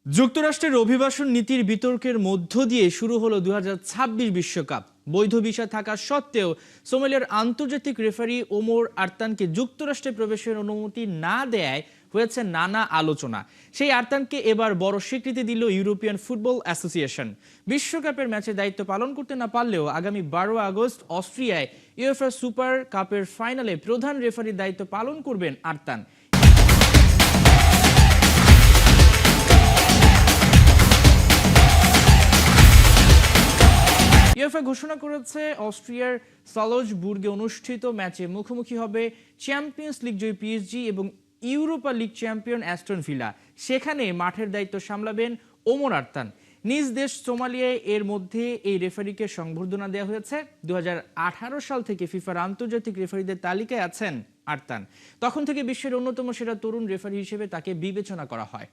যুক্তরাষ্ট্রের অভিবাসন নীতির বিতর্কের মধ্য দিয়ে শুরু হলো 2026 বিশ্বকাপ। বৈধ ভিসা থাকা সত্ত্বেও সোমালিয়ার আন্তর্জাতিক রেফারি ওমর আরতানকে যুক্তরাষ্ট্রে প্রবেশের অনুমতি না দেয়ায় হয়েছে নানা আলোচনা। সেই আরতানকে এবার বড় স্বীকৃতি দিল ইউরোপিয়ান ফুটবল অ্যাসোসিয়েশন। বিশ্বকাপের ম্যাচে দায়িত্ব পালন করতে না পারলেও আগামী 12 আগস্ট অস্ট্রিয়ায় ইউএফএ সুপার কাপের ফাইনালে প্রধান রেফারির দায়িত্ব পালন করবেন আরতান। ইউএফএ ঘোষণা করেছে অস্ট্রিয়ার সালজবুর্গে অনুষ্ঠিত ম্যাচে মুখোমুখি হবে চ্যাম্পিয়ন্স লিগ জয়ী পিএসজি এবং Europa league champion Aston villa. সেখানে মাঠের দায়িত্ব সামলাবেন ওমর আরতান। নিজ দেশ সোমালিয়ায় এর মধ্যে এই রেফারিকে সংবর্ধনা দেওয়া হয়েছে। 2018 সাল থেকে ফিফার আন্তর্জাতিক রেফারিদের তালিকায় আছেন আরতান। তখন থেকে বিশ্বের অন্যতম সেরা তরুণ রেফারি হিসেবে তাকে বিবেচনা করা হয়।